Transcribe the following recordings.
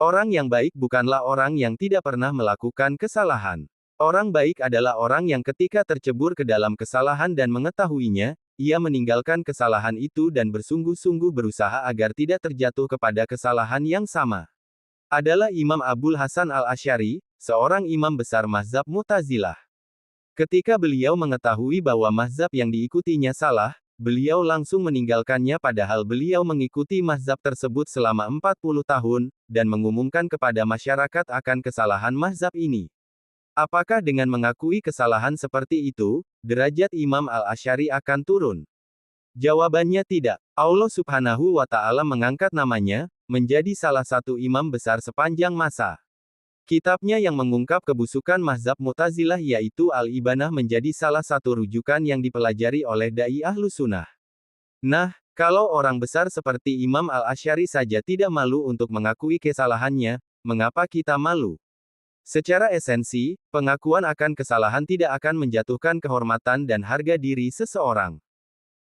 Orang yang baik bukanlah orang yang tidak pernah melakukan kesalahan. Orang baik adalah orang yang ketika tercebur ke dalam kesalahan dan mengetahuinya, ia meninggalkan kesalahan itu dan bersungguh-sungguh berusaha agar tidak terjatuh kepada kesalahan yang sama. Adalah Imam Abul Hasan al-Asy'ari, seorang imam besar mazhab Mu'tazilah. Ketika beliau mengetahui bahwa mazhab yang diikutinya salah, beliau langsung meninggalkannya padahal beliau mengikuti mazhab tersebut selama 40 tahun, dan mengumumkan kepada masyarakat akan kesalahan mazhab ini. Apakah dengan mengakui kesalahan seperti itu, derajat Imam al-Asy'ari akan turun? Jawabannya tidak. Allah Subhanahu wa Ta'ala mengangkat namanya menjadi salah satu imam besar sepanjang masa. Kitabnya yang mengungkap kebusukan mazhab Mu'tazilah yaitu Al-Ibanah menjadi salah satu rujukan yang dipelajari oleh dai Ahlus Sunnah. Nah, kalau orang besar seperti Imam al-Asy'ari saja tidak malu untuk mengakui kesalahannya, mengapa kita malu? Secara esensi, pengakuan akan kesalahan tidak akan menjatuhkan kehormatan dan harga diri seseorang.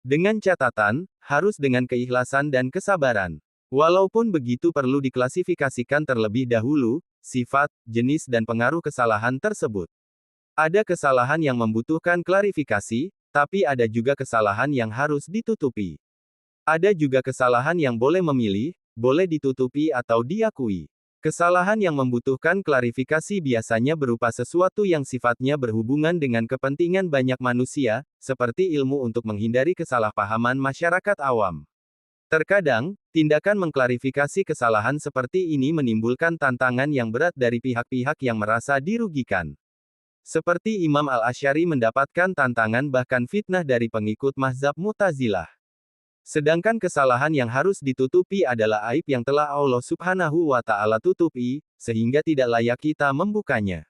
Dengan catatan, harus dengan keikhlasan dan kesabaran. Walaupun begitu perlu diklasifikasikan terlebih dahulu, sifat, jenis dan pengaruh kesalahan tersebut. Ada kesalahan yang membutuhkan klarifikasi, tapi ada juga kesalahan yang harus ditutupi. Ada juga kesalahan yang boleh memilih, boleh ditutupi atau diakui. Kesalahan yang membutuhkan klarifikasi biasanya berupa sesuatu yang sifatnya berhubungan dengan kepentingan banyak manusia, seperti ilmu untuk menghindari kesalahpahaman masyarakat awam. Terkadang, tindakan mengklarifikasi kesalahan seperti ini menimbulkan tantangan yang berat dari pihak-pihak yang merasa dirugikan. Seperti Imam al-Asy'ari mendapatkan tantangan bahkan fitnah dari pengikut mazhab Mu'tazilah. Sedangkan kesalahan yang harus ditutupi adalah aib yang telah Allah Subhanahu wa Ta'ala tutupi, sehingga tidak layak kita membukanya.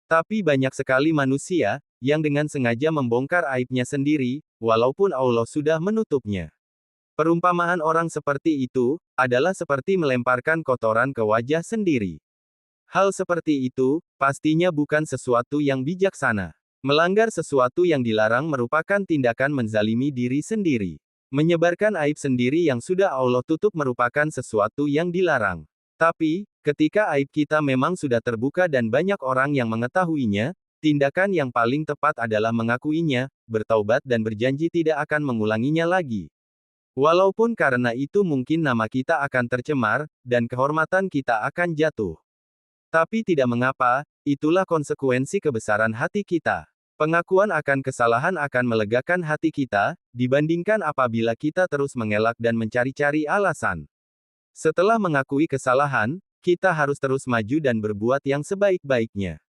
Tapi banyak sekali manusia yang dengan sengaja membongkar aibnya sendiri, walaupun Allah sudah menutupnya. Perumpamaan orang seperti itu adalah seperti melemparkan kotoran ke wajah sendiri. Hal seperti itu pastinya bukan sesuatu yang bijaksana. Melanggar sesuatu yang dilarang merupakan tindakan menzalimi diri sendiri. Menyebarkan aib sendiri yang sudah Allah tutup merupakan sesuatu yang dilarang. Tapi, ketika aib kita memang sudah terbuka dan banyak orang yang mengetahuinya, tindakan yang paling tepat adalah mengakuinya, bertaubat dan berjanji tidak akan mengulanginya lagi. Walaupun karena itu mungkin nama kita akan tercemar, dan kehormatan kita akan jatuh. Tapi tidak mengapa, itulah konsekuensi kebesaran hati kita. Pengakuan akan kesalahan akan melegakan hati kita, dibandingkan apabila kita terus mengelak dan mencari-cari alasan. Setelah mengakui kesalahan, kita harus terus maju dan berbuat yang sebaik-baiknya.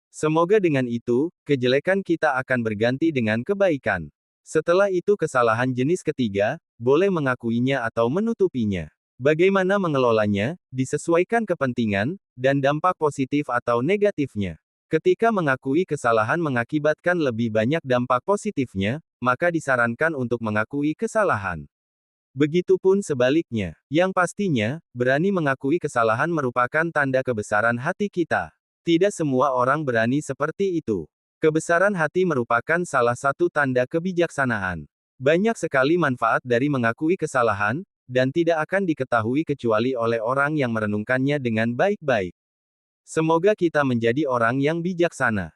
Semoga dengan itu, kejelekan kita akan berganti dengan kebaikan. Setelah itu kesalahan jenis ketiga, boleh mengakuinya atau menutupinya. Bagaimana mengelolanya, disesuaikan kepentingan, dan dampak positif atau negatifnya. Ketika mengakui kesalahan mengakibatkan lebih banyak dampak positifnya, maka disarankan untuk mengakui kesalahan. Begitupun sebaliknya. Yang pastinya, berani mengakui kesalahan merupakan tanda kebesaran hati kita. Tidak semua orang berani seperti itu. Kebesaran hati merupakan salah satu tanda kebijaksanaan. Banyak sekali manfaat dari mengakui kesalahan, dan tidak akan diketahui kecuali oleh orang yang merenungkannya dengan baik-baik. Semoga kita menjadi orang yang bijaksana.